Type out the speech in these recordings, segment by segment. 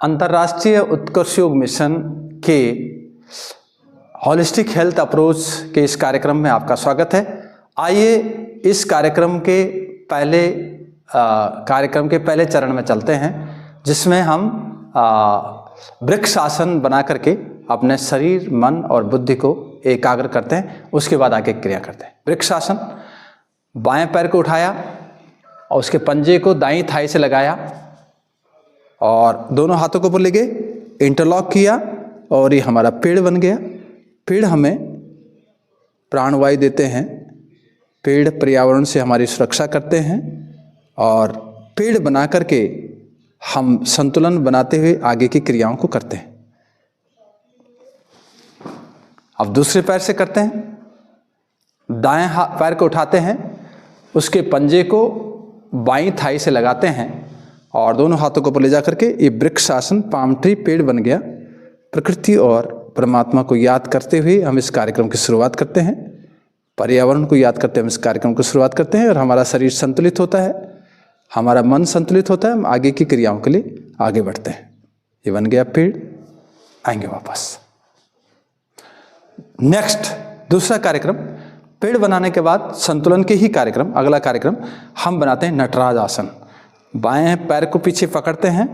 अंतर्राष्ट्रीय उत्कर्ष योग मिशन के हॉलिस्टिक हेल्थ अप्रोच के इस कार्यक्रम में आपका स्वागत है। आइए इस कार्यक्रम के पहले चरण में चलते हैं, जिसमें हम वृक्ष आसन बना करके अपने शरीर, मन और बुद्धि को एकाग्र करते हैं। उसके बाद आगे क्रिया करते हैं। वृक्ष आसन, बाएं पैर को उठाया और उसके पंजे को दाईं थाई से लगाया और दोनों हाथों को ऊपर ले गए, इंटरलॉक किया और ये हमारा पेड़ बन गया। पेड़ हमें प्राणवायु देते हैं, पेड़ पर्यावरण से हमारी सुरक्षा करते हैं और पेड़ बना करके हम संतुलन बनाते हुए आगे की क्रियाओं को करते हैं। अब दूसरे पैर से करते हैं। दाएं पैर को उठाते हैं, उसके पंजे को बाईं थाई से लगाते हैं और दोनों हाथों को ऊपर ले जा करके ये वृक्ष आसन, पाम ट्री, पेड़ बन गया। प्रकृति और परमात्मा को याद करते हुए हम इस कार्यक्रम की शुरुआत करते हैं। पर्यावरण को याद करते हुए हम इस कार्यक्रम की शुरुआत करते हैं और हमारा शरीर संतुलित होता है, हमारा मन संतुलित होता है, हम आगे की क्रियाओं के लिए आगे बढ़ते हैं। ये बन गया पेड़। आएंगे वापस। नेक्स्ट दूसरा कार्यक्रम, पेड़ बनाने के बाद संतुलन के ही कार्यक्रम, अगला कार्यक्रम हम बनाते हैं नटराज आसन। बाएं पैर को पीछे पकड़ते हैं,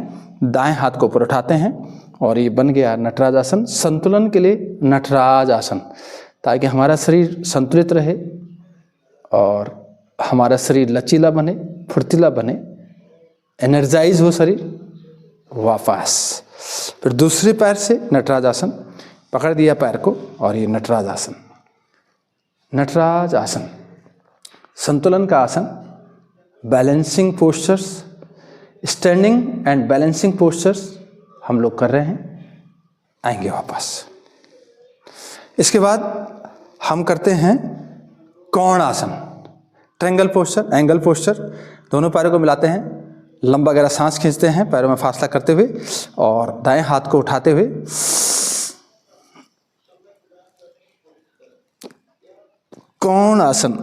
दाएं हाथ को ऊपर उठाते हैं और ये बन गया नटराज आसन। संतुलन के लिए नटराज आसन, ताकि हमारा शरीर संतुलित रहे और हमारा शरीर लचीला बने, फुर्तीला बने, एनर्जाइज हो शरीर। वापस फिर दूसरे पैर से नटराज आसन, पकड़ दिया पैर को और ये नटराज आसन। नटराज आसन संतुलन का आसन, balancing postures, standing and balancing postures हम लोग कर रहे हैं। आएंगे वापस। इसके बाद हम करते हैं कौण आसन, ट्रायंगल पोस्चर, एंगल पोस्चर। दोनों पैरों को मिलाते हैं, लंबा गहरा सांस खींचते हैं पैरों में फासला करते हुए और दाएं हाथ को उठाते हुए कौण आसन।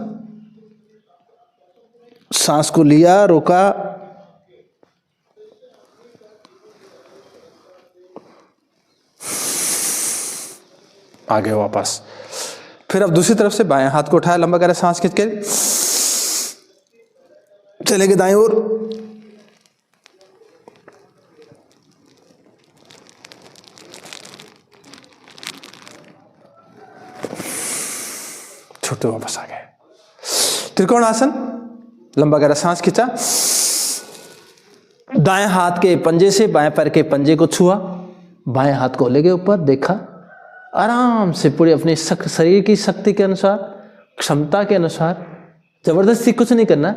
सांस को लिया, रोका, आगे वापस। फिर अब दूसरी तरफ से बाएं हाथ को उठाया, लंबा गहरा सांस खींच के चले गए दाएं ओर। छोटे वापस आ गए। त्रिकोण आसन, लंबा गहरा सांस खींचा, दाएं हाथ के पंजे से बाएं पैर के पंजे को छुआ, बाएं हाथ को ले गए ऊपर, देखा, आराम से पूरे अपने शरीर की शक्ति के अनुसार, क्षमता के अनुसार, जबरदस्ती कुछ नहीं करना,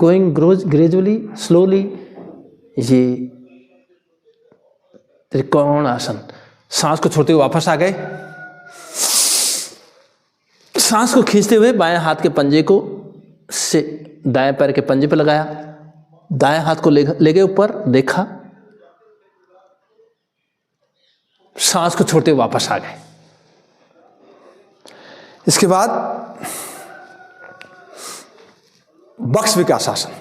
गोइंग ग्रेजुअली, स्लोली। ये त्रिकोण आसन। सांस को छोड़ते हुए वापस आ गए। सांस को खींचते हुए बाएं हाथ के पंजे को से दाएं पैर के पंजे पर लगाया, दाएं हाथ को ले गए ऊपर, देखा, सांस को छोड़ते हुए वापस आ गए। इसके बाद बक्स विकास आसन।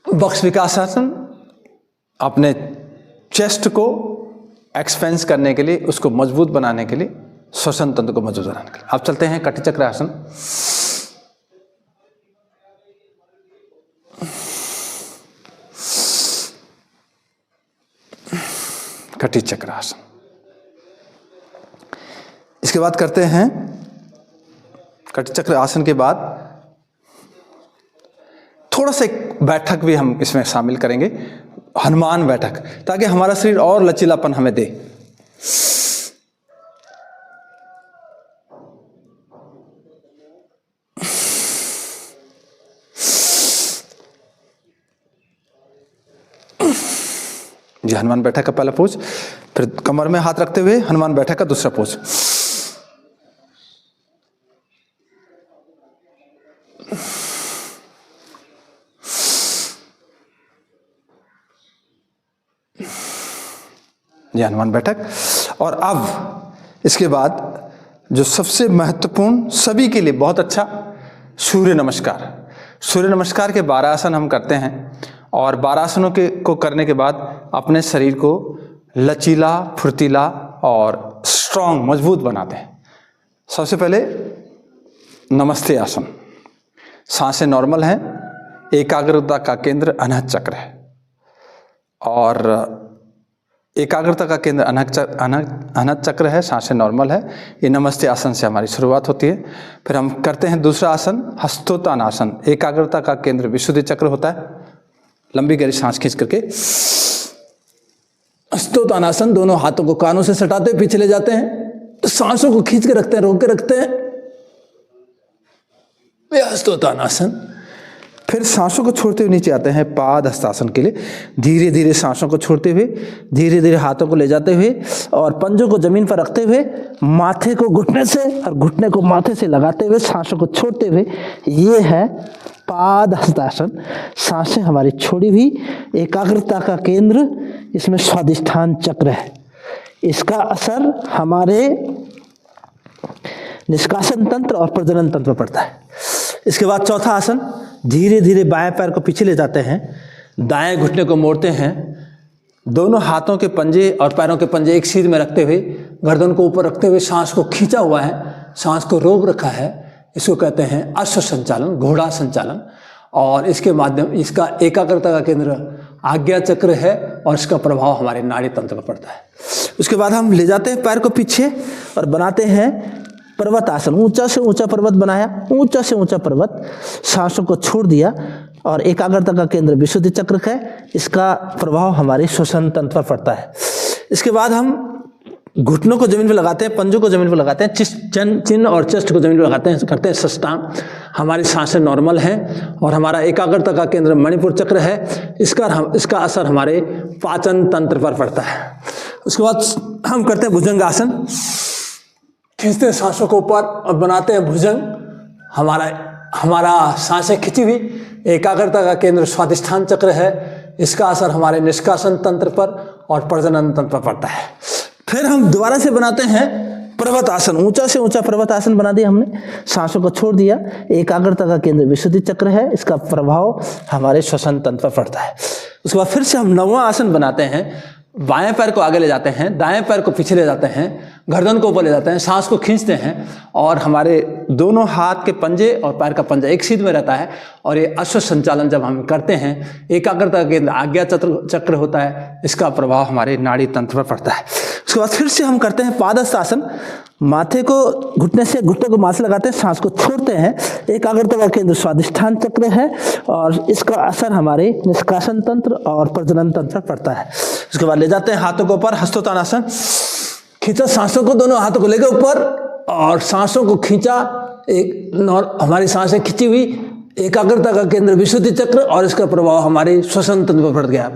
बक्स विकास आसन अपने चेस्ट को एक्सपेंस करने के लिए, उसको मजबूत बनाने के लिए, श्वसन तंत्र को मजबूत बनाने के लिए। अब चलते हैं कटी चक्र आसन। कटी चक्र आसन। इसके बाद करते हैं कटी चक्र आसन के बाद थोड़ा सा एक बैठक भी हम इसमें शामिल करेंगे, हनुमान बैठक, ताकि हमारा शरीर और लचीलापन हमें दे। जी, हनुमान बैठक का पहला पोज, फिर कमर में हाथ रखते हुए हनुमान बैठक का दूसरा पोज। ये हनुमान बैठक। और अब इसके बाद जो सबसे महत्वपूर्ण, सभी के लिए बहुत अच्छा, सूर्य नमस्कार। सूर्य नमस्कार के 12 आसन हम करते हैं और 12 आसनों को करने के बाद अपने शरीर को लचीला, फुर्तीला और स्ट्रॉन्ग, मजबूत बनाते हैं। सबसे पहले नमस्ते आसन। सांसें नॉर्मल हैं, एकाग्रता का केंद्र अनहद चक्र है और एकाग्रता का केंद्र अनहद चक्र है, सांसें नॉर्मल है। ये नमस्ते आसन से हमारी शुरुआत होती है। फिर हम करते हैं दूसरा आसन, हस्तोत्तान आसन। एकाग्रता का केंद्र विशुद्धि चक्र होता है। लंबी गहरी सांस खींच करके हस्तोत्तान आसन, दोनों हाथों को कानों से सटाते हुए पीछे ले जाते हैं, तो सांसों को खींच के रखते हैं, रोक के रखते हैं, हस्तोत्तान आसन। फिर सांसों को छोड़ते हुए नीचे आते हैं पाद हस्तासन के लिए। धीरे धीरे सांसों को छोड़ते हुए, धीरे धीरे हाथों को ले जाते हुए और पंजों को जमीन पर रखते हुए, माथे को घुटने से और घुटने को माथे से लगाते हुए, सांसों को छोड़ते हुए, ये है पाद हस्तासन। सांसें हमारी छोड़ी हुई, एकाग्रता का केंद्र, इसमें स्वादिष्ठान चक्र है। इसका असर हमारे निष्कासन तंत्र और प्रजनन तंत्र पर पड़ता है। इसके बाद चौथा आसन, धीरे धीरे बाएं पैर को पीछे ले जाते हैं, दाएं घुटने को मोड़ते हैं, दोनों हाथों के पंजे और पैरों के पंजे एक सीध में रखते हुए, गर्दन को ऊपर रखते हुए सांस को खींचा हुआ है, सांस को रोक रखा है। इसको कहते हैं अश्व संचालन, घोड़ा संचालन। और इसके माध्यम, इसका एकाग्रता का केंद्र आज्ञा चक्र है और इसका प्रभाव हमारे नाड़ी तंत्र पर पड़ता है। उसके बाद हम ले जाते हैं पैर को पीछे और बनाते हैं पर्वत आसन। ऊंचा से ऊंचा पर्वत बनाया, ऊंचा से ऊंचा पर्वत, सांसों को छोड़ दिया और एकाग्रता का केंद्र विशुद्धि चक्र है। इसका प्रभाव हमारे श्वसन तंत्र पर पड़ता है। इसके बाद हम घुटनों को जमीन पर लगाते हैं, पंजों को जमीन पर लगाते हैं, चिन्ह और चेस्ट को जमीन पर लगाते हैं, करते हैं सष्टांग। हमारी सांसें नॉर्मल हैं और हमारा एकाग्रता का केंद्र मणिपुर चक्र है। इसका असर हमारे पाचन तंत्र पर पड़ता है। उसके बाद हम करते हैं भुजंग आसन। खींचते हैं सांसों को ऊपर और बनाते हैं भुजंग। हमारा सांसें खिंची हुई, एकाग्रता का केंद्र स्वादिष्ठान चक्र है। इसका असर हमारे निष्कासन तंत्र पर और प्रजनन तंत्र पर पड़ता है। फिर हम दोबारा से बनाते हैं पर्वत आसन। ऊंचा से ऊंचा पर्वत आसन बना दिया हमने, सांसों को छोड़ दिया, एकाग्रता का केंद्र विशुद्धि चक्र है। इसका प्रभाव हमारे श्वसन तंत्र पर पड़ता है। उसके बाद फिर से हम 9वां आसन बनाते हैं। बाएं पैर को आगे ले जाते हैं, दाएं पैर को पीछे ले जाते हैं, गर्दन को ऊपर ले जाते हैं, सांस को खींचते हैं और हमारे दोनों हाथ के पंजे और पैर का पंजा एक सीध में रहता है। और ये अश्व संचालन जब हम करते हैं, एकाग्रता का केंद्र आज्ञा चक्र होता है। इसका प्रभाव हमारे नाड़ी तंत्र पर पड़ता है। उसके बाद फिर से हम करते हैं पादस्थ आसन। माथे को घुटने से, घुटने को माथे लगाते हैं, सांस को छोड़ते हैं, एकाग्रता का केंद्र स्वादिष्ठान चक्र है और इसका असर हमारे निष्कासन तंत्र और प्रजनन तंत्र पर पड़ता है। उसके बाद ले जाते हैं हाथों को ऊपर, हस्तोत्तान आसन। खींचा सांसों को, दोनों हाथों को लेकर ऊपर और सांसों को खींचा, हमारी सांसें खींची हुई, एकाग्रता का केंद्र विशुद्धि चक्र और इसका प्रभाव हमारे श्वसन तंत्र पर पड़ गया।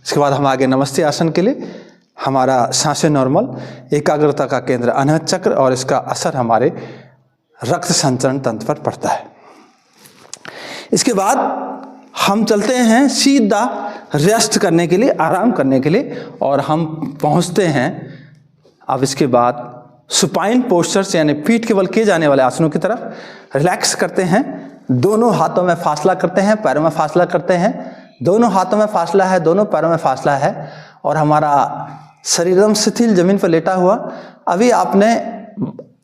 इसके बाद हम आगे नमस्ते आसन के लिए। हमारा सांसें नॉर्मल, एकाग्रता का केंद्र अनहद चक्र और इसका असर हमारे रक्त संचरण तंत्र पर पड़ता है। इसके बाद हम चलते हैं सीधा रेस्ट करने के लिए, आराम करने के लिए, और हम पहुंचते हैं अब इसके बाद सुपाइन पोस्चर्स यानी पीठ के बल किए जाने वाले आसनों की तरफ। रिलैक्स करते हैं, दोनों हाथों में फासला करते हैं, पैरों में फासला करते हैं, दोनों हाथों में फासला है, दोनों पैरों में फासला है और हमारा शरीरम शिथिल जमीन पर लेटा हुआ। अभी आपने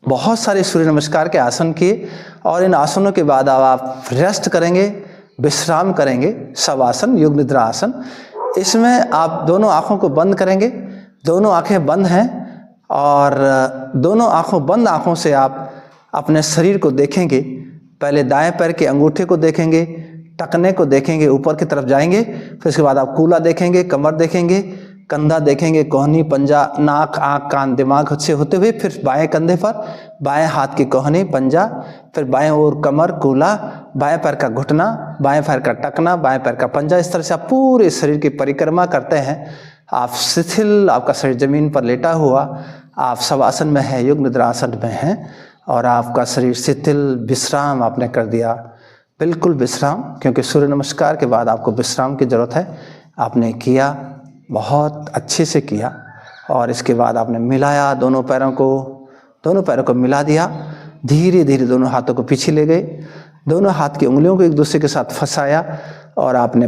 बहुत सारे सूर्य नमस्कार के आसन किए और इन आसनों के बाद अब आप रेस्ट करेंगे, विश्राम करेंगे। शवासन, युग निद्रा आसन। इसमें आप दोनों आँखों को बंद करेंगे, दोनों आँखें बंद हैं और दोनों बंद आँखों से आप अपने शरीर को देखेंगे। पहले दाएं पैर के अंगूठे को देखेंगे, टखने को देखेंगे, ऊपर की तरफ जाएंगे। फिर इसके बाद आप कूल्हा देखेंगे, कमर देखेंगे, कंधा देखेंगे, कोहनी, पंजा, नाक, आँख, कान, दिमाग से होते हुए फिर बाएं कंधे पर, बाएं हाथ की कोहनी, पंजा, फिर बाएं ओर कमर, कूल्हा, बाएं पैर का घुटना, बाएं पैर का टखना, बाएं पैर का पंजा। इस तरह से आप पूरे शरीर की परिक्रमा करते हैं। आप शिथिल, आपका शरीर जमीन पर लेटा हुआ, आप शवासन में है, युग निद्रा आसन में हैं और आपका शरीर शिथिल, विश्राम आपने कर दिया, बिल्कुल विश्राम, क्योंकि सूर्य नमस्कार के बाद आपको विश्राम की जरूरत है। आपने किया, बहुत अच्छे से किया। और इसके बाद आपने मिलाया दोनों पैरों को मिला दिया। धीरे धीरे दोनों हाथों को पीछे ले गए, दोनों हाथ की उंगलियों को एक दूसरे के साथ फंसाया और आपने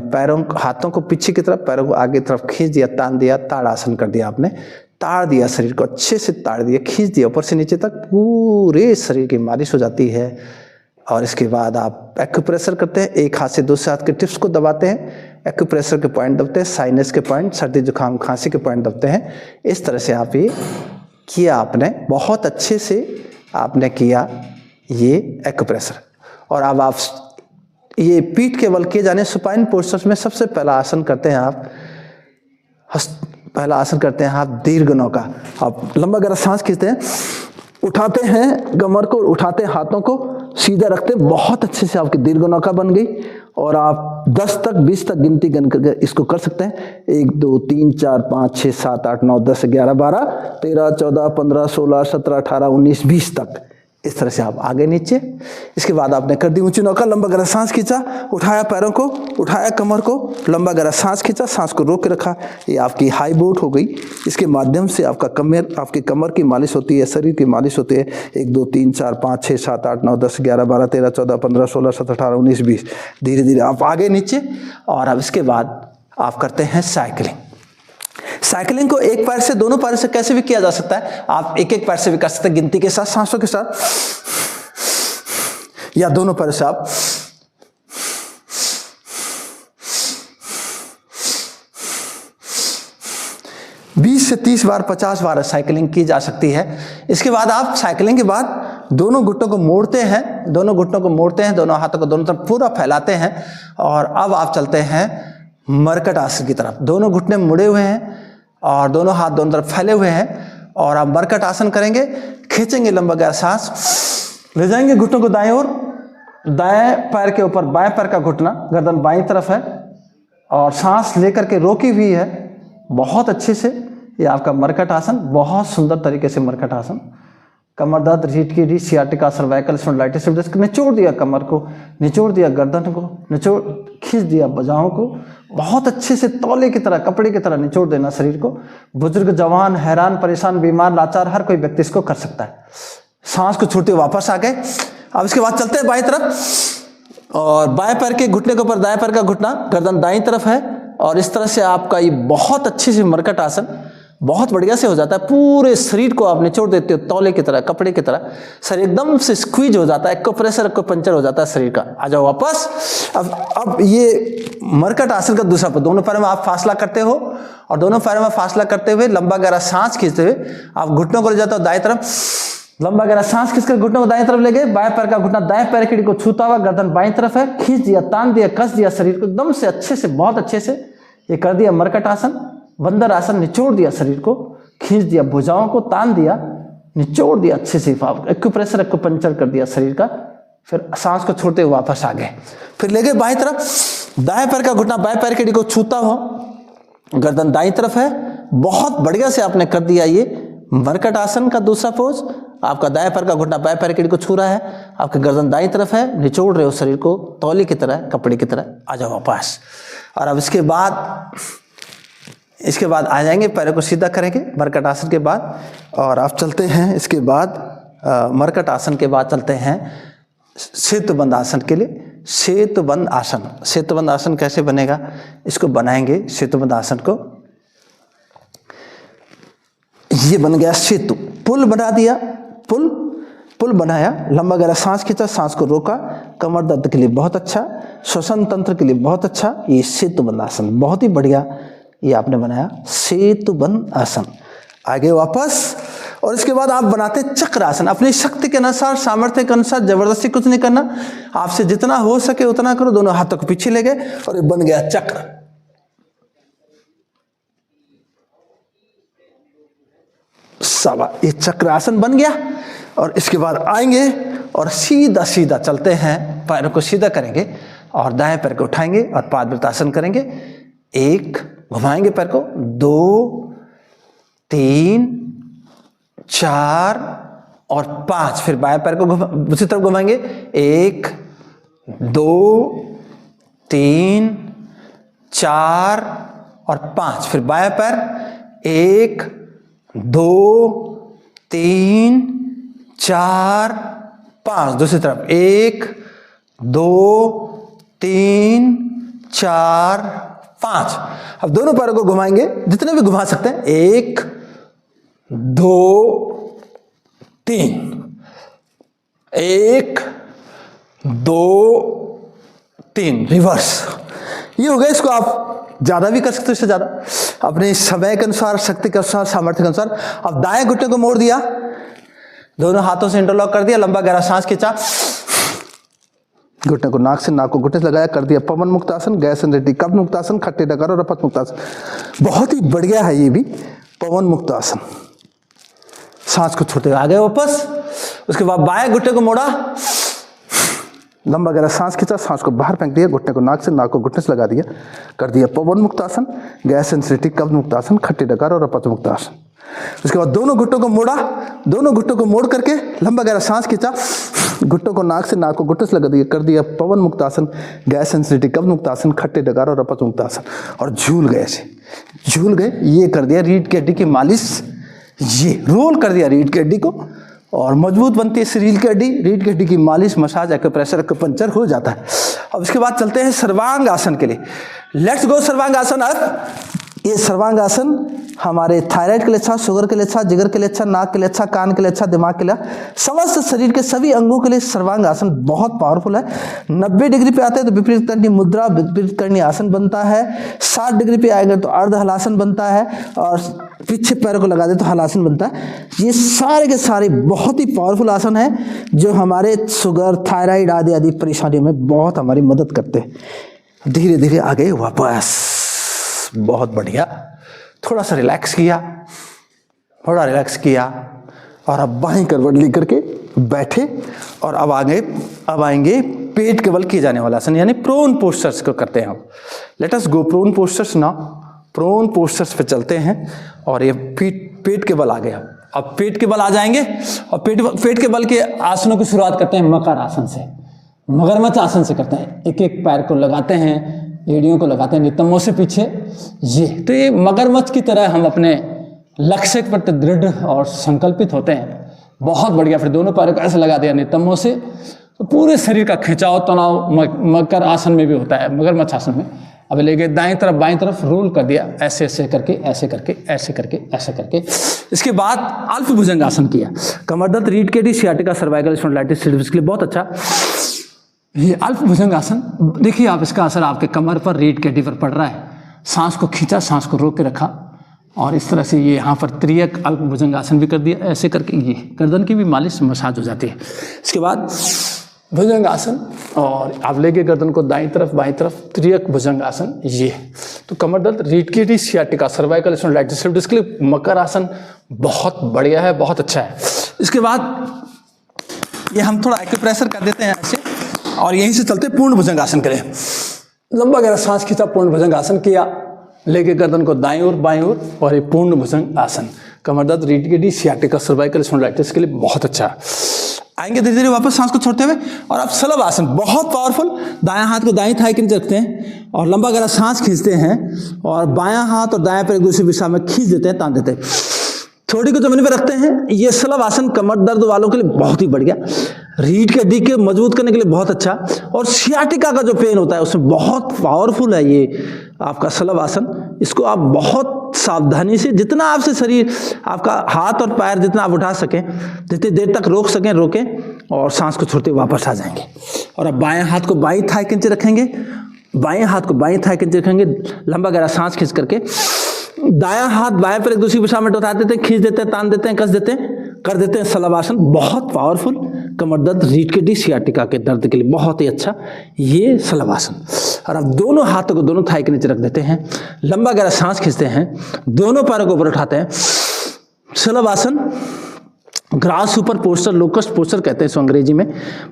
हाथों को पीछे की तरफ, पैरों को आगे तरफ खींच दिया, तान दिया, ताड़ासन कर दिया। आपने ताड़ दिया, शरीर को अच्छे से ताड़ दिया, खींच दिया ऊपर से नीचे तक, पूरे शरीर की मालिश हो जाती है। और इसके बाद आप एक्यूप्रेशर करते हैं, एक हाथ से दूसरे हाथ के टिप्स को दबाते हैं, एक्यूप्रेशर के पॉइंट दबते हैं, साइनस के पॉइंट, सर्दी जुकाम खांसी के पॉइंट दबते हैं। इस तरह से आप ये किया, आपने बहुत अच्छे से आपने किया ये एक्यूप्रेशर। और अब आप ये पीठ के बल किए जाने सुपाइन पोस्चर्स में सबसे पहला आसन करते हैं आप, दीर्घ नौका। आप लंबा गहरा सांस खींचते हैं, उठाते हैं कमर को, उठाते हैं हाथों को सीधा रखते, बहुत अच्छे से आपकी दीर्घ नौका बन गई। और आप 10 तक 20 तक गिनती गिन करके इसको कर सकते हैं। 1 2 3 4 5 6 7 8 9 10 11 12 13 14 15 16 17 18 19 20 तक। इस तरह से आप आगे नीचे। इसके बाद आपने कर दी ऊंची नौका, लंबा गहरा सांस खींचा, उठाया पैरों को, उठाया कमर को, लंबा गहरा सांस खींचा, सांस को रोक के रखा। ये आपकी हाई बोट हो गई। इसके माध्यम से आपकी कमर की मालिश होती है, शरीर की मालिश होती है। 1 2 3 4 5 6 7 8 9 10 11 12 13 14 15 16 17 18 19 20। धीरे धीरे आप आगे नीचे। और अब इसके बाद आप करते हैं साइकिलिंग। साइकिलिंग को एक पैर से, दोनों पैर से कैसे भी किया जा सकता है। आप एक एक पैर से भी कर सकते हैं, गिनती के साथ, सांसों के साथ, या दोनों पैर से आप। बीस से 30 बार 50 बार साइकिलिंग की जा सकती है। इसके बाद आप साइकिलिंग के बाद दोनों घुटनों को मोड़ते हैं, दोनों हाथों को दोनों तरफ पूरा फैलाते हैं। और अब आप चलते हैं मरकट आसन की तरफ। दोनों घुटने मुड़े हुए हैं और दोनों हाथ दोनों तरफ फैले हुए हैं। और आप मरकट आसन करेंगे, खींचेंगे लंबा गहरा सांस, ले जाएंगे घुटनों को दाएं ओर, दाएं पैर के ऊपर बाएं पैर का घुटना, गर्दन बाईं तरफ है और सांस लेकर के रोकी हुई है बहुत अच्छे से। ये आपका मरकट आसन, बहुत सुंदर तरीके से मरकट आसन। कमर दर्द, रीढ़ की रीढ़, सियाटिका, सर्वाइकल स्पॉन्डिलाइटिस डिस्क, निचोड़ दिया कमर को, निचोड़ दिया गर्दन को, खींच दिया भुजाओं को, बहुत अच्छे से तौले की तरह, कपड़े की तरह निचोड़ देना शरीर को। बुजुर्ग, जवान, हैरान, परेशान, बीमार, लाचार, हर कोई व्यक्ति इसको कर सकता है। सांस को छोड़ते हुए वापस आ गए। अब इसके बाद चलते हैं बाएं तरफ और बाएं पैर के घुटने के ऊपर दाएं पैर का घुटना, गर्दन दाईं तरफ है। और इस तरह से आपका ये बहुत अच्छे से मरकट आसन बहुत बढ़िया से हो जाता है। पूरे शरीर को आप निचोड़ देते हो तौले की तरह, कपड़े की तरह। शरीर एकदम से स्क्वीज हो जाता है, एक्यूप्रेशर को पंचर हो जाता है शरीर का। आ जाओ वापस। अब ये मरकट आसन का दूसरा पद, दोनों पैरों में आप फासला करते हो और दोनों पैरों में फासला करते हुए लंबा गहरा सांस खींचते हुए आप घुटनों को ले जाते हो दाएं तरफ। लंबा गहरा सांस खींचकर घुटनों को दाएं तरफ ले गए, बाएं पैर का घुटना दाएं पैर की को छूता हुआ, गर्दन बाईं तरफ है, खींच दिया, तान दिया, कस दिया शरीर को एकदम से अच्छे से, बहुत अच्छे से। ये कर दिया मरकट आसन। बंदर आसन, निचोड़ दिया शरीर को, खींच दिया भुजाओं को, तान दिया, निचोड़ दिया अच्छे से, एक्यूप्रेशर एक्यूपंक्चर कर दिया शरीर का। फिर सांस को छोड़ते हुए वापस आ गए। फिर ले गए बाएं तरफ, दाएं पैर का घुटना बाएं पैर की को छूता हो, गर्दन दाईं तरफ है। बहुत बढ़िया से आपने कर दिया ये मरकट आसन का दूसरा पोज। आपका दाएं पैर का घुटना बाएं पैर की को छू रहा है, आपकी गर्दन दाईं तरफ है, निचोड़ रहे हो शरीर को तौले की तरह, कपड़े की तरह। आ जाओ वापस। और अब इसके बाद आ जाएंगे, पैरों को सीधा करेंगे मरकट आसन के बाद। और आप चलते हैं इसके बाद मरकट आसन के बाद चलते हैं सेतुबंद आसन के लिए। सेतुबंद आसन कैसे बनेगा, इसको बनाएंगे सेतुबंद आसन को। ये बन गया सेतु, पुल बना दिया, पुल बनाया, लंबा गहरा सांस खींचा, सांस को रोका, कमर दर्द के लिए बहुत अच्छा, श्वसन तंत्र के लिए बहुत अच्छा। ये सेतुबंद आसन बहुत ही बढ़िया ये आपने बनाया, सेतुबंद आसन। आगे वापस। और इसके बाद आप बनाते चक्र आसन। अपनी शक्ति के अनुसार, सामर्थ्य के अनुसार, जबरदस्ती कुछ नहीं करना, आपसे जितना हो सके उतना करो। दोनों हाथों को पीछे ले गए और ये बन गया चक्र। ये चक्र आसन बन गया। और इसके बाद आएंगे और सीधा सीधा चलते हैं, पैरों को सीधा करेंगे और दाएं पैर को उठाएंगे और पादवृत्तासन करेंगे। 1 घुमाएंगे पैर को, 2 3 4 और 5। फिर बाएं पैर को दूसरी तरफ घुमाएंगे, 1 2 3 4 और 5। फिर बाएं पैर, 1 2 3 4 5। दूसरी तरफ 1 2 3 4 5। अब दोनों पैरों को घुमाएंगे, जितने भी घुमा सकते हैं। 1 2 3, 1 2 3, रिवर्स। ये हो गया। इसको आप ज्यादा भी कर सकते हो, इससे ज्यादा अपने समय के अनुसार, शक्ति के अनुसार, सामर्थ्य के अनुसार। अब दाएं घुटने को मोड़ दिया, दोनों हाथों से इंटरलॉक कर दिया, लंबा गहरा सांस खींचा, घुटने को नाक से नाक को घुटने से लगाया, कर दिया पवन मुक्त आसन, गैस एंजाइटी कफ मुक्त आसन, खट्टे डकार और रपत मुक्त आसन। बहुत ही बढ़िया है ये भी पवन मुक्त आसन। सांस को छोड़ते हुए आ गए वापस। उसके बाद बाएं घुटने को मोड़ा, लंबा गहरा सांस खींचा, सांस को बाहर फेंक दिया, घुटने को नाक से नाक को घुटने से लगा दिया, कर दिया पवन मुक्त आसन, गैस एंजाइटी कफ मुक्त आसन, खट्टे डकार और रपत मुक्त आसन। उसके बाद दोनों घुटनों को मोड़ा, दोनों घुटनों को मोड़ करके लंबा गहरा सांस खींचा, घुटनों को नाक से नाक को घुटने से लगा दिया, कर दिया पवन मुक्त आसन, गैस एंजाइटी कफ मुक्त आसन, खट्टे डकार और रपत मुक्त आसन। और झूल गए, ऐसे झूल गए। ये कर दिया रीढ़ की हड्डी की मालिश, ये रोल कर दिया रीढ़ की हड्डी को और मजबूत बनती है रीढ़ की हड्डी। रीढ़ की हड्डी की मालिश, मसाज, एक्यूप्रेशर, एक्यूपंक्चर हो जाता है। अब इसके बाद चलते हैं सर्वांग आसन के लिए। लेट्स गो सर्वांग आसन। अब ये सर्वांग आसन हमारे थायराइड के लिए अच्छा, शुगर के लिए अच्छा, जिगर के लिए अच्छा, नाक के लिए अच्छा, कान के लिए अच्छा, दिमाग के लिए, समस्त शरीर के सभी अंगों के लिए सर्वांग आसन बहुत पावरफुल है। 90 डिग्री पे आते हैं तो विपरीत करणी मुद्रा, विपरीत करणी आसन बनता है। 60 डिग्री पे आएगा तो अर्ध हलासन बनता है और पीछे पैरों को लगा दे तो हलासन बनता है। ये सारे के सारे बहुत ही पावरफुल आसन है जो हमारे शुगर, थायराइड आदि आदि परेशानियों में बहुत हमारी मदद करते हैं। धीरे धीरे आ गए वापस, बहुत बढ़िया। थोड़ा सा रिलैक्स किया, थोड़ा रिलैक्स किया और अब बाएं करवट लेकर के बैठे और अब आएंगे पेट के बल किए जाने वाला आसन, यानी प्रोन पोस्चर्स को करते हैं हम। Let us go prone postures now. Prone postures पे चलते हैं और ये पेट के बल आ गए। अब पेट के बल आ जाएंगे और पेट के बल के आसनों की शुरुआत करते हैं मकर आसन से, मगरमच्छ आसन से करते हैं। एक एक पैर को लगाते हैं, एड़ियों को लगाते हैं नितंबों से पीछे। ये मगरमच्छ की तरह हम अपने लक्ष्य पर दृढ़ और संकल्पित होते हैं। बहुत बढ़िया। फिर दोनों पैरों को ऐसे लगा दिया नितंबों से, तो पूरे शरीर का खिंचाव तनाव मकर आसन में भी होता है, मगरमच्छ आसन में। अब ले गए दाएं तरफ, बाएं तरफ रोल कर दिया, ऐसे ऐसे करके, ऐसे करके, ऐसे करके, ऐसे करके। इसके बाद अल्प भुजंग आसन किया। कमर दर्द, रीढ़ की हड्डी, सियाटिका, सर्वाइकल स्पॉन्डिलाइटिस के लिए बहुत अच्छा। ये अल्प भुजंग आसन, देखिए आप, इसका असर आपके कमर पर, रीढ़ की हड्डी पर पड़ रहा है। सांस को खींचा, सांस को रोक के रखा और इस तरह से ये यहाँ पर त्रियक अल्प भुजंग आसन भी कर दिया। ऐसे करके ये गर्दन की भी मालिश, मसाज हो जाती है। इसके बाद भुजंग आसन और आप लेके गर्दन को दाईं तरफ, बाईं तरफ, त्रियक भुजंग आसन। ये तो कमर दर्द, रीढ़ की हड्डी, सियाटिका, सर्वाइकल स्पॉन्डिलाइटिस, इसके लिए मकर आसन बहुत बढ़िया है, बहुत अच्छा है। इसके बाद ये हम थोड़ा एक्यूप्रेशर कर देते हैं ऐसे और यहीं से चलते पूर्ण भुजंग आसन करें। लंबा गहरा सांस खींचा, पूर्ण भुजंग आसन किया, लेके गर्दन को दाईं ओर, बाईं ओर और ये पूर्ण भुजंग आसन। कमर दर्द, रीढ़ की हड्डी, सियाटिका, सर्वाइकल स्पॉन्डिलाइटिस के लिए बहुत अच्छा है। आएंगे धीरे धीरे वापस सांस को छोड़ते हुए और अब शलभ आसन, बहुत पावरफुल। दायां हाथ को दाईं थाई के नीचे रखते हैं और लंबा गहरा सांस खींचते हैं और बायां हाथ और दायां पैर एक दूसरी दिशा में खींच देते हैं, तान देते हैं, थोड़ी को जमीन पे रखते हैं। ये शलभ आसन कमर दर्द वालों के लिए बहुत ही बढ़िया, रीढ़ की हड्डी के मजबूत करने के लिए बहुत अच्छा और सियाटिका का जो पेन होता है उसमें बहुत पावरफुल है ये आपका शलभ आसन। इसको आप बहुत सावधानी से, जितना आपसे शरीर, आपका हाथ और पैर जितना आप उठा सकें, जितनी देर तक रोक सकें रोकें और सांस को छोड़ते वापस आ जाएंगे। और अब बाएं हाथ को बाईं थाई के नीचे रखेंगे, बाएं हाथ को बाईं थाई के नीचे रखेंगे, लंबा गहरा सांस खींच करके दायां हाथ बाएं पर एक दूसरी दिशा में उठा देते हैं, खींच देते हैं, तान देते हैं, कस देते हैं, कर देते हैं शलभ आसन। बहुत पावरफुल, कमर दर्द, रीढ़ की हड्डी, सियाटिका के दर्द के लिए बहुत ही अच्छा ये शलभ आसन। और अब दोनों हाथों को दोनों थाई के नीचे रख देते हैं, लंबा गहरा सांस खींचते हैं, दोनों पैरों को ऊपर उठाते हैं। Shalabh asana grasshopper posture, locust posture कहते हैं इसको अंग्रेजी में,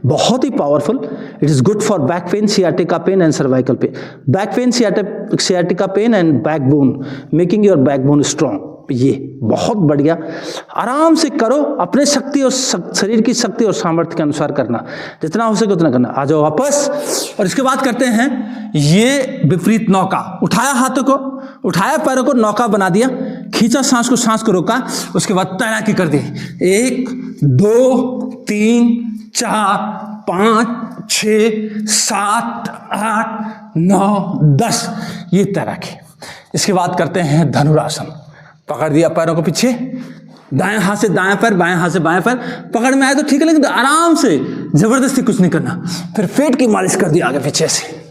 बहुत ही powerful. It is good for back pain, sciatica pain and cervical pain. Back pain, sciatica pain and back bone, making your back bone strong. ये बहुत बढ़िया, आराम से करो, अपने शक्ति और शरीर की शक्ति और सामर्थ्य के अनुसार करना, जितना हो सके उतना करना। आ जाओ वापस और इसके बाद करते हैं ये विपरीत नौका। उठाया हाथों को, उठाया पैरों को, नौका बना दिया। खींचा सांस को रोका, उसके बाद तैराकी कर दी। 1 2 3 4 5 6 7 8 9 10, ये तैराकी। इसके बाद करते हैं धनुरासन। पकड़ दिया पैरों को पीछे, दाएं हाथ से दाएं पैर, बाएं हाथ से बाएं पैर, पकड़ में आए तो ठीक है, लेकिन आराम से, जबरदस्ती कुछ नहीं करना। फिर पेट की मालिश कर दी आगे पीछे से,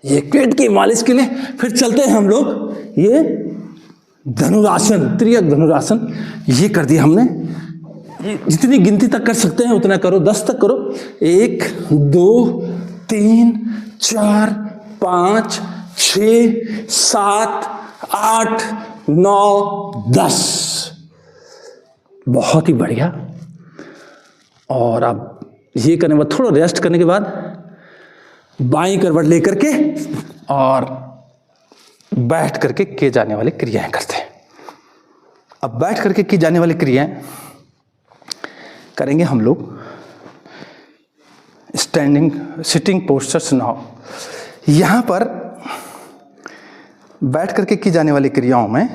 ये पेट की मालिश के लिए। फिर चलते हैं हम लोग ये धनुरासन, त्रियक धनुरासन, ये कर दिया हमने। जितनी गिनती तक कर सकते हैं उतना करो, 10 तक करो। 1 2 3 4 5 6 7 8 9 10, बहुत ही बढ़िया। और अब ये करने के बाद थोड़ा रेस्ट करने के बाद बाईं करवट लेकर के और बैठ करके किए जाने वाली क्रियाएं करते हैं। अब बैठ करके की जाने वाली क्रियाएं करेंगे हम लोग स्टैंडिंग सिटिंग पोस्चर्स नाउ। यहां पर बैठ करके की जाने वाली क्रियाओं में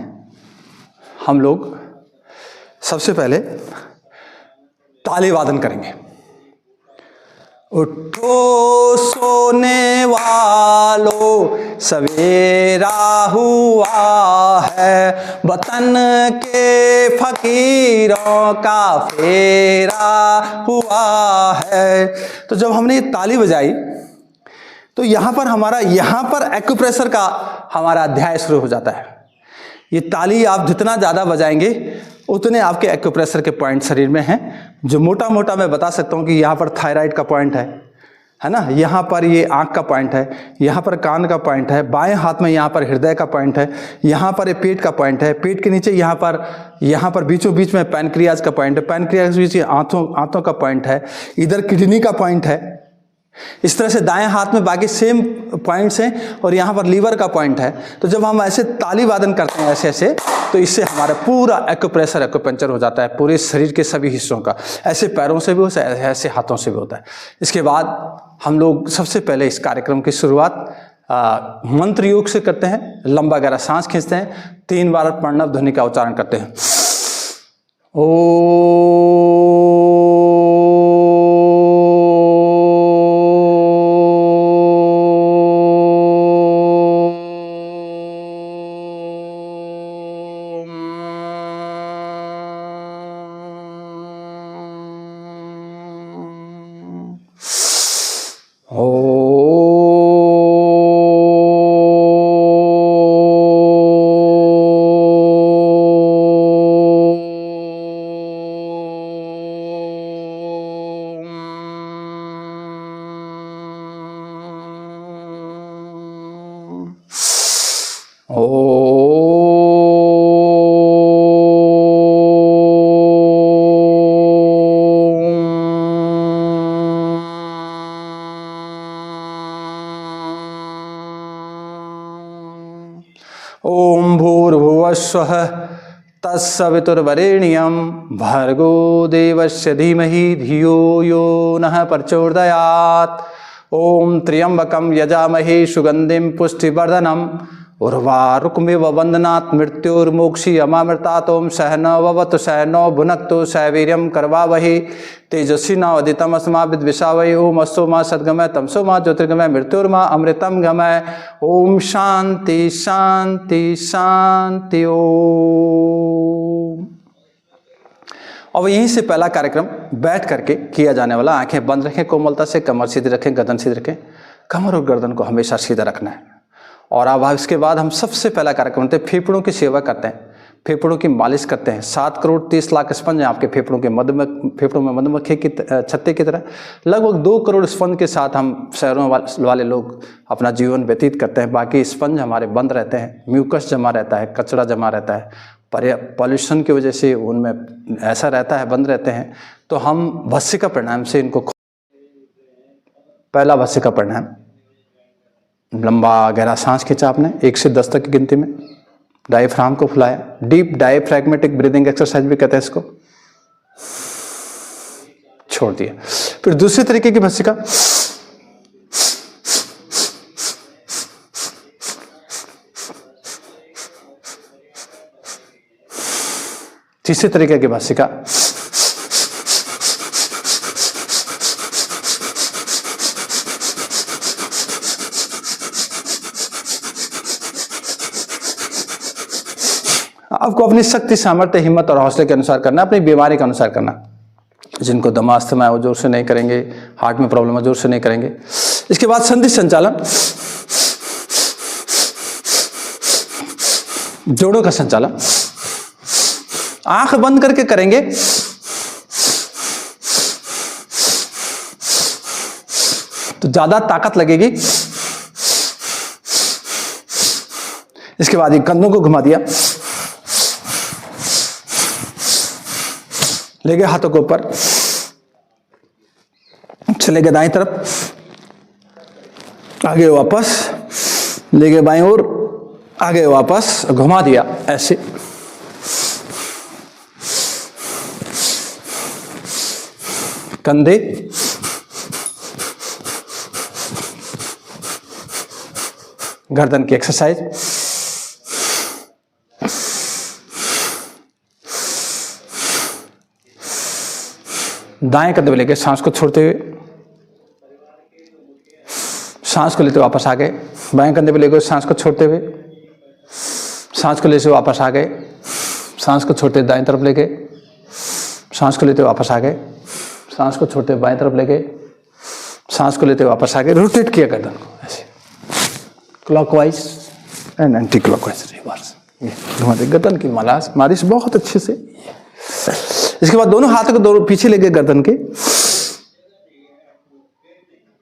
हम लोग सबसे पहले ताली वादन करेंगे। उठो सोने वालों, सवेरा हुआ है, वतन के फकीरों का फेरा हुआ है। तो जब हमने ये ताली बजाई तो यहाँ पर एक्यूप्रेशर का हमारा अध्याय शुरू हो जाता है। ये ताली आप जितना ज़्यादा बजाएंगे उतने आपके एक्यूप्रेशर के पॉइंट शरीर में हैं। जो मोटा मोटा मैं बता सकता हूँ कि यहाँ पर थायराइड का पॉइंट है ना, यहाँ पर ये आँख का पॉइंट है, यहाँ पर कान का पॉइंट है, बाएं हाथ में यहाँ पर हृदय का पॉइंट है, यहाँ पर ये पेट का पॉइंट है, पेट के नीचे यहाँ पर बीचों बीच में पैनक्रियाज का पॉइंट है, पैनक्रियाज के बीच आंतों का पॉइंट है, इधर किडनी का पॉइंट है। इस तरह से दाएं हाथ में बाकी सेम पॉइंट्स हैं और यहाँ पर लीवर का पॉइंट है। तो जब हम ऐसे ताली वादन करते हैं ऐसे ऐसे, तो इससे हमारा पूरा एक्यूप्रेशर एक्यूपंक्चर हो जाता है पूरे शरीर के सभी हिस्सों का। ऐसे पैरों से भी होता है, ऐसे हाथों से भी होता है। इसके बाद हम लोग सबसे पहले इस कार्यक्रम की शुरुआत मंत्र योग से करते हैं। लंबा गहरा सांस खींचते हैं, 3 बार प्रणव ध्वनि का उच्चारण करते हैं। ओम भूर्भुवस्वः तत्सवितुर्वरेण्यं भर्गो देवस्य धीमहि धियो यो नः प्रचोदयात्। ओम त्र्यंबकं यजामहे सुगंधिं पुष्टिवर्धनम् उर्वारुकमिव वंदनात् मृत्युर्मोक्षीयमामृतात्। ओम सहनौ भवतु सहनौ भुनक्तु सह वीर्यं करवावहै तेजस्विनावदितमस्मा विद्विषावहै। ओम अस्तु मा सद्गमय तमसो मा ज्योतिर्गमय मृत्युर्मा अमृतम गमय। ओम शांति शांति शांति। ओम। अब यहीं से पहला कार्यक्रम बैठ करके किया जाने वाला। आंखें बंद रखें कोमलता से, कमर सीधी रखें, गर्दन सीधी रखें। कमर और गर्दन को हमेशा सीधा रखना है। और अब इसके बाद हम सबसे पहला कार्यक्रम करते हैं, फेफड़ों की सेवा करते हैं, फेफड़ों की मालिश करते हैं। 7 करोड़ 30 लाख स्पंज हैं आपके फेफड़ों में मधुमक्खी की छत्ते की तरह। लगभग 2 करोड़ स्पंज के साथ हम शहरों वाले लोग अपना जीवन व्यतीत करते हैं। बाकी स्पंज हमारे बंद रहते हैं, म्यूकस जमा रहता है, कचरा जमा रहता है, पॉल्यूशन की वजह से उनमें ऐसा रहता है, बंद रहते हैं। तो हम भस्त्रिका प्राणायाम से इनको, पहला भस्त्रिका प्राणायाम, लंबा गहरा सांस खींचा आपने 1 से 10 तक की गिनती में, डायफ्राम को फुलाया, डीप डायफ्रैग्मेटिक ब्रीदिंग एक्सरसाइज भी कहते हैं इसको, छोड़ दिया। फिर दूसरे तरीके की भस्त्रिका, तीसरे तरीके की भस्त्रिका। आपको अपनी शक्ति, सामर्थ्य, हिम्मत और हौसले के अनुसार करना, अपनी बीमारी के अनुसार करना। जिनको दमा, अस्थमा है वो जोर से नहीं करेंगे, हार्ट में प्रॉब्लम है जोर से नहीं करेंगे। इसके बाद संधि संचालन, जोड़ों का संचालन आंख बंद करके करेंगे। तो ज्यादा ताकत लगेगी। इसके बाद ये कंधों को घुमा दिया, ले गए हाथों को ऊपर, चले गए दाएं तरफ, आगे वापस, ले गए बाएं ओर, आगे वापस, घुमा दिया ऐसे। कंधे, गर्दन की एक्सरसाइज। दाएं कंधे पे लेके सांस को छोड़ते हुए, सांस को लेते हुए वापस आ गए। बाएं कंधे पे लेकर सांस को छोड़ते हुए, सांस को लेते हुए वापस आ गए। सांस को छोड़ते दाएं तरफ लेके, सांस को लेते हुए वापस आ गए। सांस को छोड़ते बाएं तरफ लेके, सांस को लेते हुए वापस आ गए। रोटेट किया गर्दन को ऐसे, clockwise and anti clockwise, reverse. गर्दन की मालिश बहुत अच्छे से। इसके बाद दोनों हाथों को दोनों पीछे लेके गर्दन के,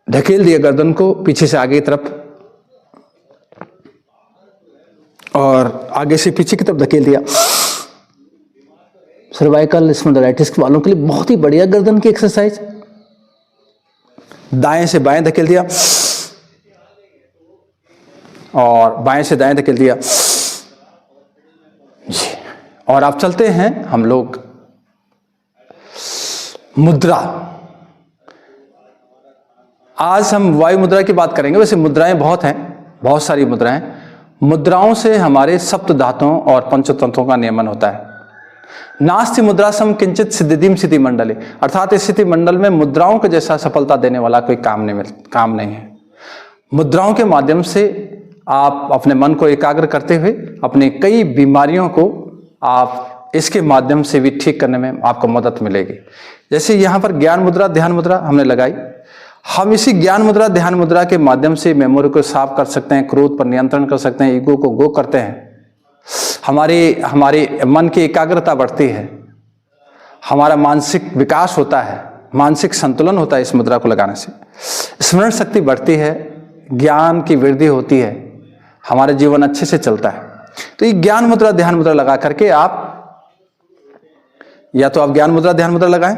ढकेल दिया गर्दन को पीछे से आगे की तरफ और आगे से पीछे की तरफ धकेल दिया। सर्वाइकल स्पॉन्डिलाइटिस वालों के लिए बहुत ही बढ़िया गर्दन की एक्सरसाइज। दाएं से बाएं धकेल दिया और बाएं से दाएं धकेल दिया। और आप चलते हैं हम लोग मुद्रा। आज हम वायु मुद्रा की बात करेंगे। वैसे मुद्राएं बहुत हैं, बहुत सारी मुद्राएं। मुद्राओं से हमारे सप्त धातुओं और पंचतंत्रों का नियमन होता है। नास्ति मुद्रासम किंचित सिद्धिम सिद्धि मंडले, अर्थात इस स्थिति मंडल में मुद्राओं के जैसा सफलता देने वाला कोई काम नहीं है। मुद्राओं के माध्यम से आप अपने मन को एकाग्र करते हुए अपनी कई बीमारियों को आप इसके माध्यम से भी ठीक करने में आपको मदद मिलेगी। जैसे यहाँ पर ज्ञान मुद्रा, ध्यान मुद्रा हमने लगाई। हम इसी ज्ञान मुद्रा, ध्यान मुद्रा के माध्यम से मेमोरी को साफ कर सकते हैं, क्रोध पर नियंत्रण कर सकते हैं, ईगो को गो करते हैं। हमारे मन की एकाग्रता बढ़ती है, हमारा मानसिक विकास होता है, मानसिक संतुलन होता है इस मुद्रा को लगाने से। स्मरण शक्ति बढ़ती है, ज्ञान की वृद्धि होती है, हमारा जीवन अच्छे से चलता है। तो ये ज्ञान मुद्रा, ध्यान मुद्रा लगा करके आप या तो आप ज्ञान मुद्रा, ध्यान मुद्रा लगाएं।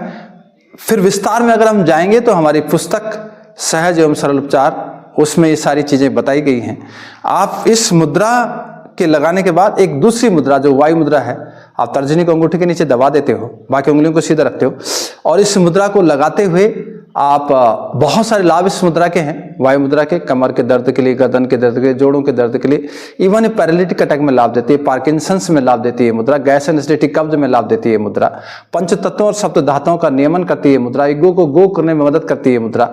फिर विस्तार में अगर हम जाएंगे तो हमारी पुस्तक सहज एवं सरल उपचार, उसमें ये सारी चीजें बताई गई हैं। आप इस मुद्रा के लगाने के बाद एक दूसरी मुद्रा जो वायु मुद्रा है, आप तर्जनी को अंगूठे के नीचे दबा देते हो, बाकी उंगलियों को सीधा रखते हो और इस मुद्रा को लगाते हुए आप बहुत सारे लाभ इस मुद्रा के हैं। वायु मुद्रा के कमर के दर्द के लिए, गर्दन के दर्द के लिए, जोड़ों के दर्द के लिए, इवन पैरालिटिक अटैक में लाभ देती है, पार्किंसंस में लाभ देती है मुद्रा, गैस एसिडिटी कब्ज में लाभ देती है मुद्रा, पंच तत्वों और सप्त धातुओं का नियमन करती है मुद्रा, ईगो को गो करने में मदद करती है मुद्रा,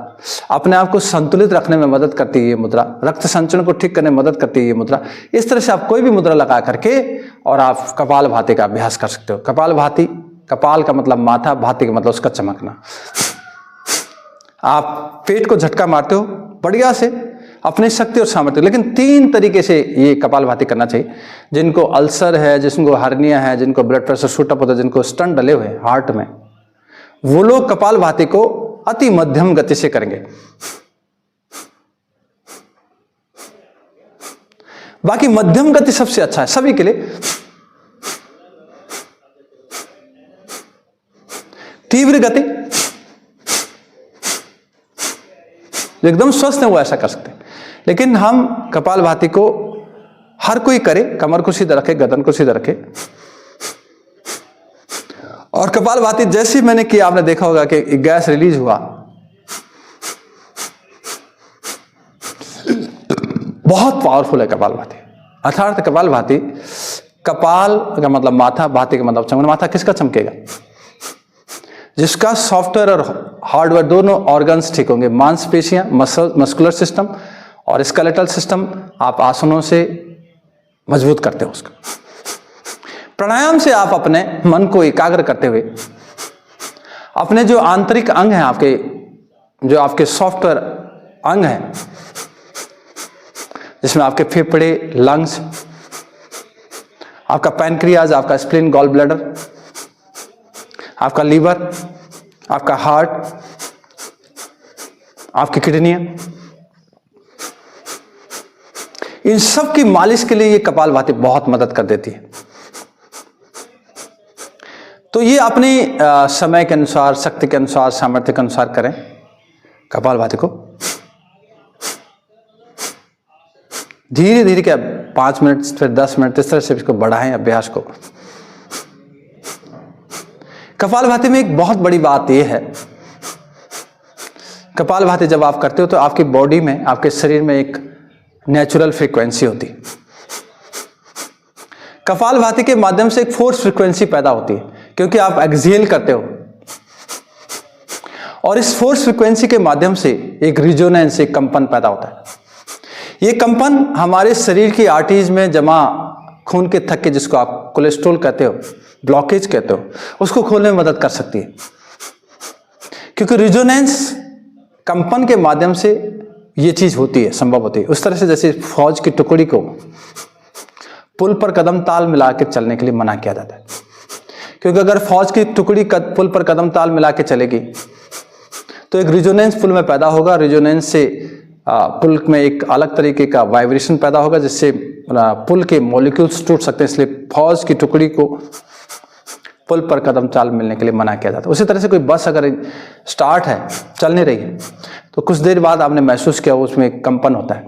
अपने आप को संतुलित रखने में मदद करती है मुद्रा, रक्त संचरण को ठीक करने में मदद करती है मुद्रा। इस तरह से आप कोई भी मुद्रा लगा करके और आप कपाल भाती का अभ्यास कर सकते हो। कपाल भाती, कपाल का मतलब माथा, भाती का मतलब उसका चमकना। आप पेट को झटका मारते हो बढ़िया से अपनी शक्ति और सामर्थ्य, लेकिन 3 तरीके से ये कपालभाति करना चाहिए। जिनको अल्सर है, जिनको हर्निया है, जिनको ब्लड प्रेशर शूट अप होता है, जिनको स्टंट डले हुए हार्ट में, वो लोग कपालभाति को अति मध्यम गति से करेंगे। बाकी मध्यम गति सबसे अच्छा है सभी के लिए। तीव्र गति जो एकदम स्वस्थ है वो ऐसा कर सकते हैं, लेकिन हम कपालभाति को हर कोई करे, कमर को सीधा रखे, गर्दन को सीधा रखे। और कपालभाति जैसी मैंने किया, आपने देखा होगा कि गैस रिलीज हुआ, बहुत पावरफुल है कपालभाति। अर्थात कपालभाति कपाल का मतलब माथा, भाती का मतलब चमकना। माथा किसका चमकेगा? जिसका सॉफ्टवेयर और हार्डवेयर दोनों ऑर्गन्स ठीक होंगे, मांसपेशियां, मस्कुलर सिस्टम और स्केलेटल सिस्टम, आप आसनों से मजबूत करते हो उसको। प्राणायाम से आप अपने मन को एकाग्र करते हुए अपने जो आंतरिक अंग हैं आपके, जो आपके सॉफ्टवेयर अंग हैं, जिसमें आपके फेफड़े, लंग्स, आपका पैनक्रियाज, आपका स्प्लीन, गॉल ब्लैडर, आपका लीवर, आपका हार्ट, आपकी किडनियां, इन सब की मालिश के लिए ये कपालभाति बहुत मदद कर देती है। तो ये अपने समय के अनुसार, शक्ति के अनुसार, सामर्थ्य के अनुसार करें कपालभाति को। धीरे धीरे क्या 5 मिनट, फिर 10 मिनट, इस तरह से इसको बढ़ाएं अभ्यास को। कपालभाति में एक बहुत बड़ी बात यह है, कपालभाति जब आप करते हो तो आपकी बॉडी में, आपके शरीर में एक नेचुरल फ्रीक्वेंसी होती है। कपालभाति के माध्यम से एक फोर्स फ्रीक्वेंसी पैदा होती है, क्योंकि आप एक्सहेल करते हो और इस फोर्स फ्रीक्वेंसी के माध्यम से एक रिजोनेंस, एक कंपन पैदा होता है। ये कंपन हमारे शरीर की आर्टरीज में जमा खून के थक्के, जिसको आप कोलेस्ट्रॉल कहते हो, ब्लॉकेज कहते हो, उसको खोलने में मदद कर सकती है। क्योंकि रिजोनेंस कंपन के माध्यम से ये चीज होती है, संभव होती है। उस तरह से जैसे फौज की टुकड़ी को पुल पर कदम ताल मिला के चलने के लिए मना किया जाता है, क्योंकि अगर फौज की टुकड़ी पुल पर कदम ताल मिला के चलेगी तो एक रिजोनेंस पुल में पैदा होगा। रिजोनेंस से पुल में एक अलग तरीके का वाइब्रेशन पैदा होगा, जिससे पुल के मॉलिक्यूल्स टूट सकते हैं। इसलिए फौज की टुकड़ी को पुल पर कदम चाल मिलने के लिए मना किया जाता है। उसी तरह से कोई बस अगर स्टार्ट है, चल नहीं रही है, तो कुछ देर बाद आपने महसूस किया उसमें एक कंपन होता है।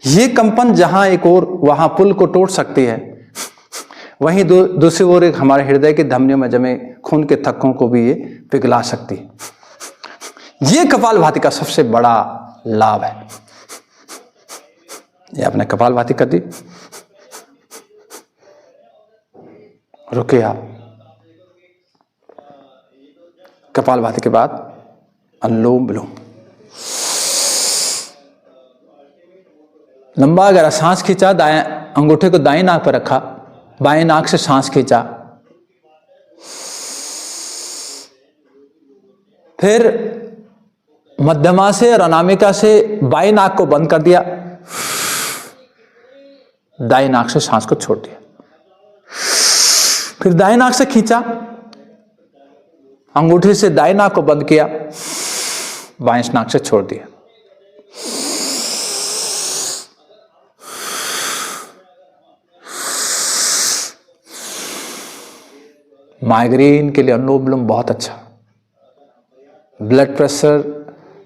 ये कंपन जहां एक और वहां पुल को तोड़ सकती है, वहीं दूसरी ओर एक हमारे हृदय की धमनियों में जमे खून के थक्कों को भी ये पिघला सकती है। ये कपालभाति का सबसे बड़ा लाभ है। ये आपने कपालभाति कर दी, रुकिए आप। कपालभाति के बाद अनुलोम विलोम। लंबा गहरा सांस खींचा, दाएं अंगूठे को दाएं नाक पर रखा, बाएं नाक से सांस खींचा, फिर मध्यमा से और अनामिका से बाएं नाक को बंद कर दिया, दाएं नाक से सांस को छोड़ दिया। फिर दाएं नाक से खींचा, अंगूठे से दाएं नाक को बंद किया, बाएं नाक से छोड़ दिया। माइग्रेन के लिए अनुलोम विलोम बहुत अच्छा। ब्लड प्रेशर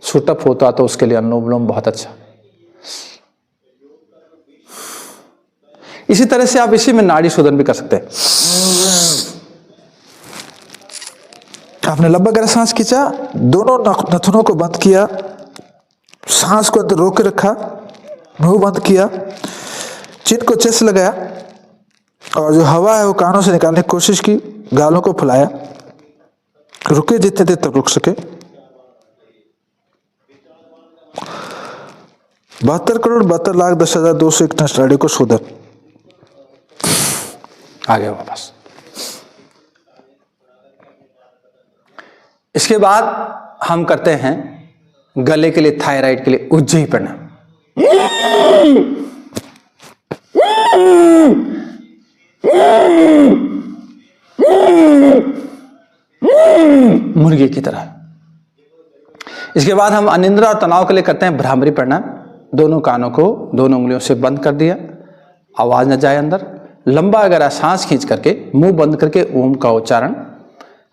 शूटअप होता तो उसके लिए अनुलोम विलोम बहुत अच्छा। इसी तरह से आप इसी में नाड़ी शोधन भी कर सकते हैं। आपने लंबा गहरा सांस खींचा, दोनों नथुनों को बंद किया, सांस को अंदर रोक के रखा, मुंह बंद किया, चिन को चेस्ट लगाया और जो हवा है वो कानों से निकालने की कोशिश की, गालों को फुलाया, रुके जितने देर तक रुक सके। 72,72,10,201 नाड़ी को शोधन। आगे वापस। इसके बाद हम करते हैं गले के लिए, थायराइड के लिए उज्जयी प्राणायाम। मुर्गी की तरह। इसके बाद हम अनिद्रा और तनाव के लिए करते हैं भ्रामरी प्राणायाम। दोनों कानों को दोनों उंगलियों से बंद कर दिया, आवाज न जाए अंदर, लंबा गहरा सांस खींच करके मुंह बंद करके ओम का उच्चारण।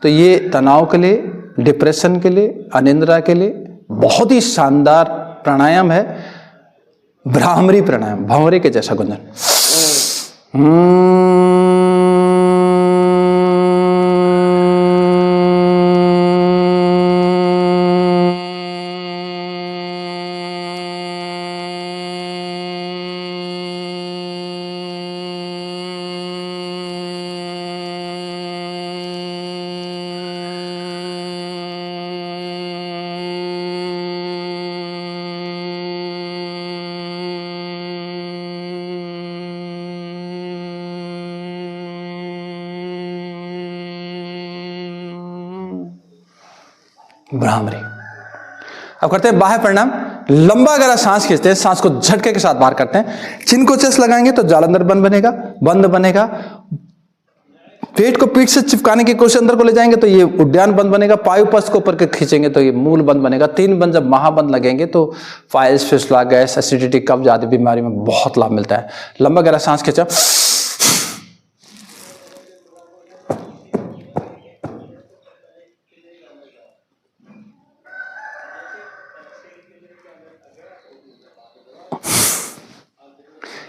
तो ये तनाव के लिए, डिप्रेशन के लिए, अनिद्रा के लिए बहुत ही शानदार प्राणायाम है। भ्रामरी प्राणायाम, भंवरे के जैसा गुंजन। भ्रामरी। अब करते हैं बाह्य परिणाम। लंबा गहरा सांस खींचते हैं, सांस को झटके के साथ बाहर करते हैं। चिन को चेस लगाएंगे तो जालंधर बंद बनेगा। पेट को पीठ से चिपकाने की कोशिश अंदर को ले जाएंगे तो ये उद्यान बंद बनेगा। पायुपस्थ को ऊपर के खींचेंगे तो ये मूल बंद बनेगा। 3 बंद जब महाबंद लगेंगे तो फाइल्स, फिस्टुला, गैस, एसिडिटी, कब्ज आदि बीमारी में बहुत लाभ मिलता है। लंबा गहरा सांस खींचा,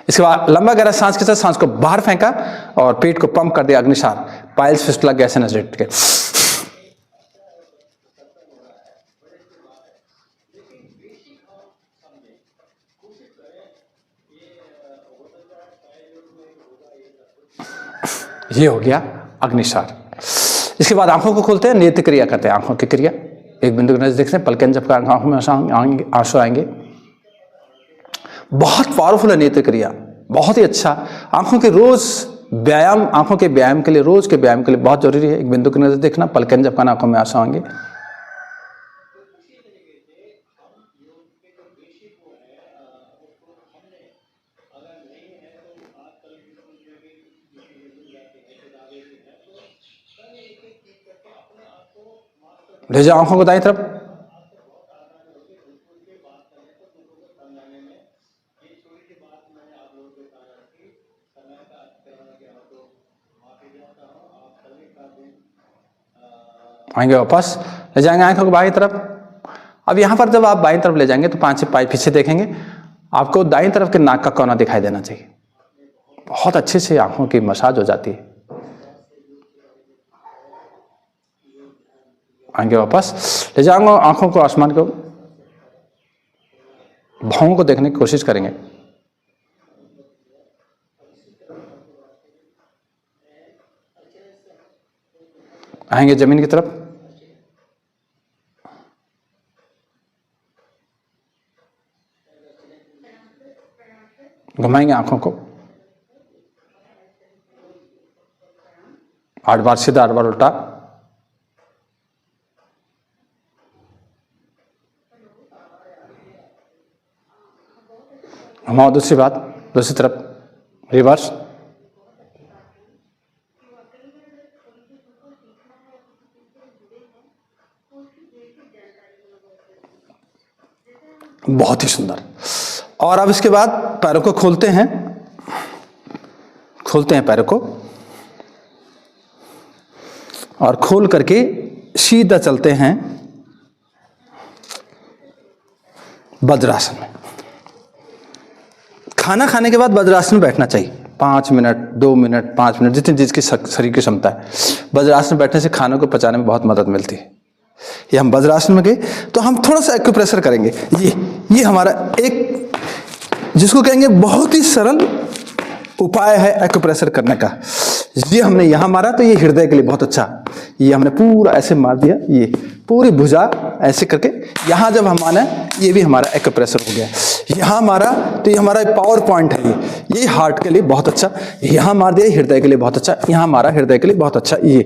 इसके बाद लंबा गहरा सांस के साथ सांस को बाहर फेंका और पेट को पंप कर दिया Agnisar, piles, fistula, gas and acidity के। ये हो गया अग्निसार। इसके बाद आंखों को खोलते हैं, नेत्र क्रिया करते हैं। आंखों की क्रिया, एक बिंदु के नजर देखते हैं, पलकें झपका आंखों में आंसू आएंगे। बहुत पावरफुल है नेत्र क्रिया, बहुत ही अच्छा। आंखों के रोज व्यायाम, आंखों के व्यायाम के लिए, रोज के व्यायाम के लिए बहुत जरूरी है। एक बिंदु की नजर देखना, पलकें झपकाना, आंखों में आंसू आएंगे। ले जाओ आंखों को दाईं तरफ, आएंगे वापस, ले जाएंगे आंखों को बाईं तरफ। अब यहाँ पर जब आप बाईं तरफ ले जाएंगे तो 5 से पाई पीछे देखेंगे, आपको दाईं तरफ के नाक का कोना दिखाई देना चाहिए। बहुत अच्छे से आंखों की मसाज हो जाती है। आएंगे वापस, ले जाएंगे आंखों को आसमान को, भावों को देखने की कोशिश करेंगे। आएंगे जमीन की तरफ, घुमाएंगे आंखों को 8 बार सीधा, 8 बार उल्टा। घुमाओ दूसरी बात, दूसरी तरफ, रिवर्स। बहुत ही सुंदर। और अब इसके बाद पैरों को खोलते हैं पैरों को, और खोल करके सीधा चलते हैं वज्रासन में। खाना खाने के बाद वज्रासन में बैठना चाहिए 5 मिनट, 2 मिनट, 5 मिनट, जितनी जिसकी शरीर की क्षमता है। वज्रासन बैठने से खानों को पचाने में बहुत मदद मिलती है। ये हम वज्रासन में गए तो हम थोड़ा सा एक्यूप्रेशर करेंगे। ये हमारा एक, जिसको कहेंगे बहुत ही सरल उपाय है एक्यूप्रेशर करने का। ये हमने यहाँ मारा तो ये हृदय के लिए बहुत अच्छा। ये हमने पूरा ऐसे मार दिया, ये पूरी भुजा ऐसे करके यहाँ जब हम माने, ये भी हमारा एक्यूप्रेशर हो गया। यहाँ मारा तो ये हमारा पावर पॉइंट है। ये हार्ट के लिए बहुत अच्छा। यहाँ मार दिया, हृदय के लिए बहुत अच्छा। यहाँ मारा, हृदय के लिए बहुत अच्छा। ये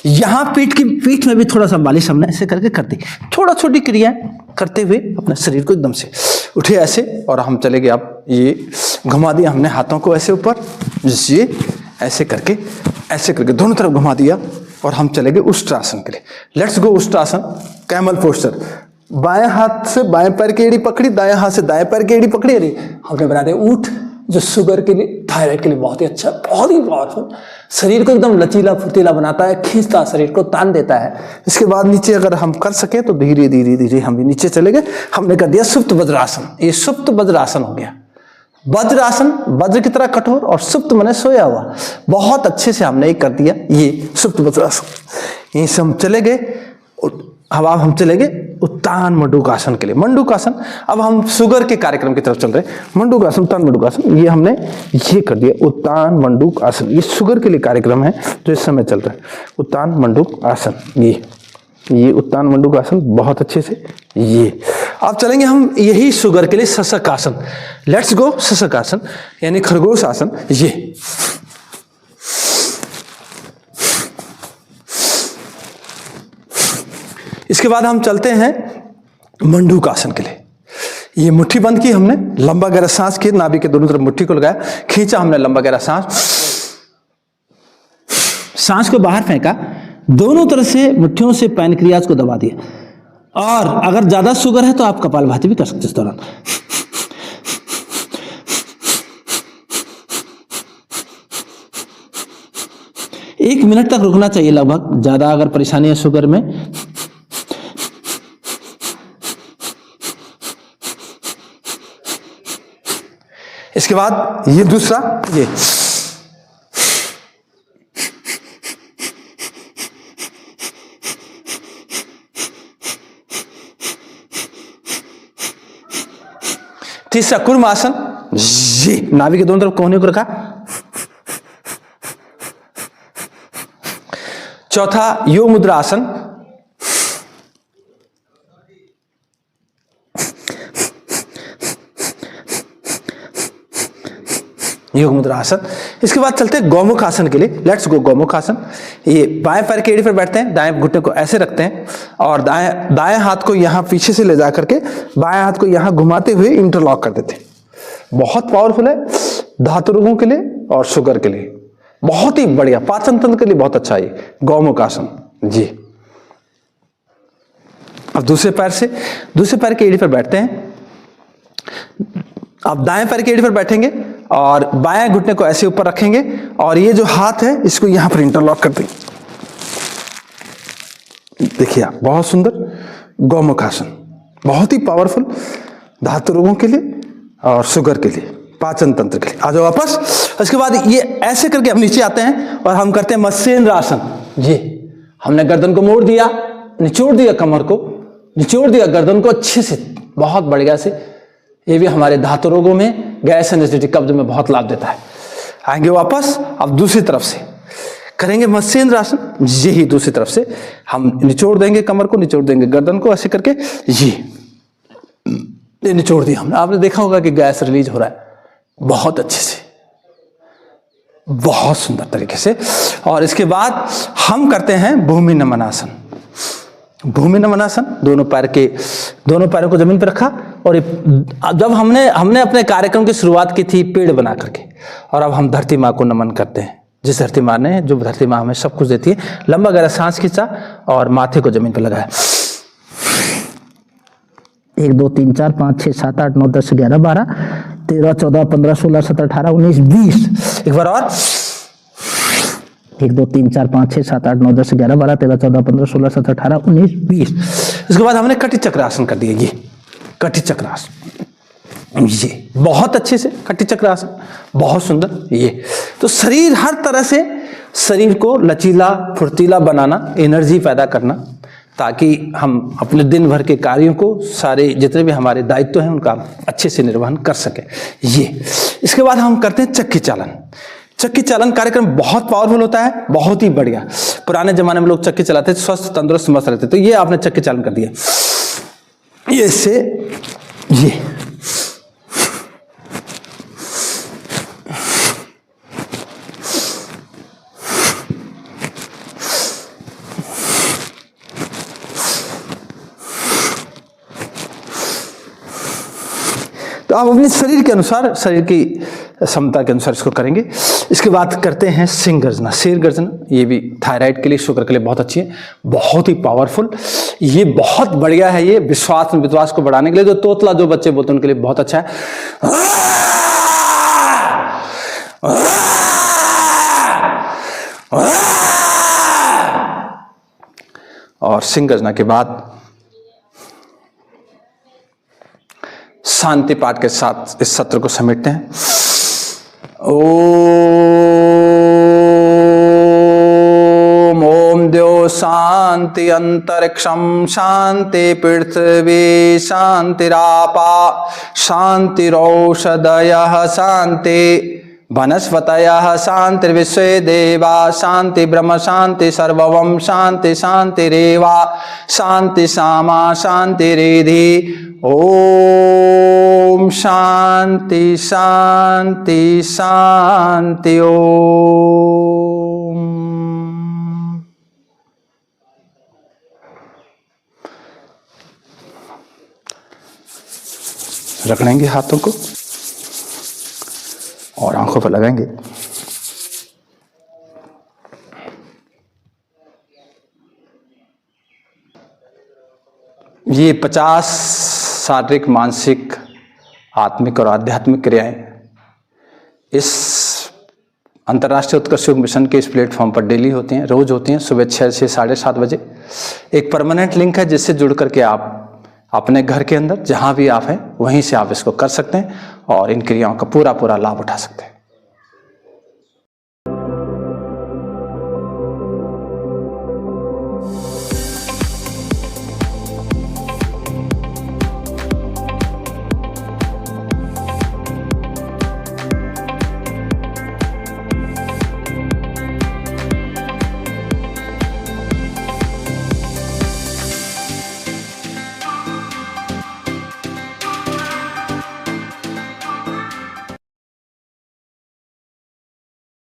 यहाँ पीठ में भी थोड़ा सा मालिश हमने ऐसे करके कर दी। छोटी क्रियाएं करते हुए अपने शरीर को एकदम से उठे ऐसे, और हम चले गए। अब ये घुमा दिया हमने हाथों को ऐसे ऊपर, ये ऐसे करके दोनों तरफ घुमा दिया, और हम चले गए उष्ट्रासन के लिए। Let's go Ushtrasana, camel posture. बाएं हाथ से बाएं पैर की एड़ी पकड़ी, दाएं हाथ से दाएं पैर की एड़ी पकड़ी। अरे हमने बना दिया ऊंट, जो शुगर के लिए, थायराइड के लिए बहुत ही अच्छा, बहुत ही पावरफुल। शरीर को एकदम लचीला फुर्तीला बनाता है, खींचता, शरीर को तान देता है। इसके बाद नीचे अगर हम कर सके तो धीरे धीरे हम भी नीचे चले गए। हमने कर दिया सुप्त वज्रासन। ये सुप्त वज्रासन हो गया। वज्रासन वज्र की तरह कठोर, और सुप्त मैंने सोया हुआ। बहुत अच्छे से हमने कर दिया ये सुप्त वज्रासन। यहीं से हम चले गए। अब हम चले गए उत्तान मंडूकासन के लिए। मंडूकासन, अब हम शुगर के कार्यक्रम की तरफ चल रहे हैं। मंडूकासन, उत्तान मंडूकासन, ये हमने ये कर दिया उत्तान मंडूकासन। ये शुगर के लिए कार्यक्रम है जो इस समय चल रहा है। उत्तान मंडूकासन, ये उत्तान मंडूकासन बहुत अच्छे से। ये अब चलेंगे हम यही शुगर के लिए शशकासन। लेट्स गो शशकासन, यानी खरगोश आसन। ये इसके बाद हम चलते हैं मंडूकासन के लिए। ये मुट्ठी बंद की हमने, लंबा गहरा सांस की, नाभि के दोनों तरफ मुट्ठी को लगाया, खींचा हमने लंबा गहरा सांस को बाहर फेंका, दोनों तरफ से मुट्ठियों से पैनक्रियाज को दबा दिया। और अगर ज्यादा शुगर है तो आप कपालभाति भी कर सकते हैं इस दौरान। एक मिनट तक रुकना चाहिए लगभग, ज्यादा अगर परेशानी है शुगर में। इसके बाद ये दूसरा, ये तीसरा कुर्म आसन, ये नाभि के दोनों तरफ कोहनी को रखा। चौथा योग मुद्रा आसन, योग मुद्रा आसन। इसके बाद चलते हैं गौमुख आसन के लिए। लेट्स गो गौमुख आसन। ये बाएं पैर की एड़ी पर बैठते हैं, दाएं घुटने को ऐसे रखते हैं और दाएं हाथ को यहां पीछे से ले जा करके बाएं हाथ को यहां घुमाते हुए इंटरलॉक कर देते हैं। बहुत पावरफुल है धातु रोगों के लिए और शुगर के लिए, बहुत ही बढ़िया, पाचन तंत्र के लिए बहुत अच्छा है गौमुख आसन जी। अब दूसरे पैर की एड़ी पर बैठते हैं। आप दाएं पैर की एड़ी पर बैठेंगे और बाएं घुटने को ऐसे ऊपर रखेंगे और ये जो हाथ है इसको यहां पर इंटरलॉक कर देंगे। देखिए आप, बहुत सुंदर गौमुख आसन, बहुत ही पावरफुल धातु रोगों के लिए और शुगर के लिए, पाचन तंत्र के लिए। आ जाओ वापस। उसके बाद ये ऐसे करके हम नीचे आते हैं और हम करते हैं मत्स्येंद्र आसन जी। हमने गर्दन को मोड़ दिया, निचोड़ दिया, कमर को निचोड़ दिया, गर्दन को अच्छे से, बहुत बढ़िया से। ये भी हमारे धातु रोगों में, गैस एसिडिटी, कब्ज में बहुत लाभ देता है। आएंगे वापस। अब दूसरी तरफ से करेंगे मत्स्येंद्र आसन। यही दूसरी तरफ से हम निचोड़ देंगे कमर को, निचोड़ देंगे गर्दन को, ऐसे करके ये निचोड़ दिया हमने। आपने देखा होगा कि गैस रिलीज हो रहा है बहुत अच्छे से, बहुत सुंदर तरीके से। और इसके बाद हम करते हैं भूमि नमन आसन। भूमि नमन आसन, दोनों पैरों को जमीन पर रखा और जब हमने अपने कार्यक्रम की शुरुआत की थी पेड़ बना करके, और अब हम धरती माँ को नमन करते हैं, जिस धरती माँ ने, जो धरती माँ हमें सब कुछ देती है। लंबा गहरा सांस खींचा और माथे को जमीन पर लगाया। 1 2 3 4 5 6 7 8 9 10 11 12 13 14 15 16 17 18 19 20। एक बार और। 1 2 3 4 5 6 7 8 9 10 11 12 13 14 15 16 17 18 19 20। इसके बाद हमने कटी चक्र आसन कर दिया। ये कटी चक्र आसन, ये बहुत अच्छे से कटी चक्र आसन, बहुत सुंदर। ये तो शरीर, हर तरह से शरीर को लचीला फुर्तीला बनाना, एनर्जी पैदा करना, ताकि हम अपने दिन भर के कार्यों को, सारे जितने भी हमारे दायित्व हैं उनका अच्छे से निर्वहन कर सके। ये इसके बाद हम करते हैं चक्की चालन। चक्की चालन कार्यक्रम बहुत पावरफुल होता है, बहुत ही बढ़िया। पुराने जमाने में लोग चक्की चलाते थे, स्वस्थ तंदुरुस्त मस्त रहते। तो ये आपने चक्की चालन कर दिया, ये से ये तो आप अपने शरीर के अनुसार, शरीर की क्षमता के अनुसार इसको करेंगे। इसके बाद करते हैं सिंह गर्जना, शेर गर्जना। ये भी थायराइड के लिए, शुगर के लिए बहुत अच्छी है, बहुत ही पावरफुल। ये बहुत बढ़िया है, ये विश्वास को बढ़ाने के लिए, जो तोतला जो बच्चे बोलते हैं उनके लिए बहुत अच्छा है। और सिंह गर्जना के बाद शांति पाठ के साथ इस सत्र को समेटते हैं। ओम द्यो शांति अंतरिक्षम शांति पृथ्वी शांतिरापा शांतिरौषधयः शांति वनस्पतयः शांतिर्विश्वे देवा शांति ब्रह्म शांति सर्वं शांति शांतिरेवा शांति सामा शांतिरेधि। ओम शांति शांति शांति। ओम रगड़ेंगे हाथों को और आंखों पर लगाएंगे। ये 50 शारीरिक, मानसिक, आत्मिक और आध्यात्मिक क्रियाएं इस अंतर्राष्ट्रीय उत्कर्ष योग मिशन के इस प्लेटफॉर्म पर डेली होती हैं, रोज होती हैं, सुबह 6 से 7:30 बजे। एक परमानेंट लिंक है जिससे जुड़ करके आप अपने घर के अंदर जहां भी आप हैं वहीं से आप इसको कर सकते हैं और इन क्रियाओं का पूरा लाभ उठा सकते हैं।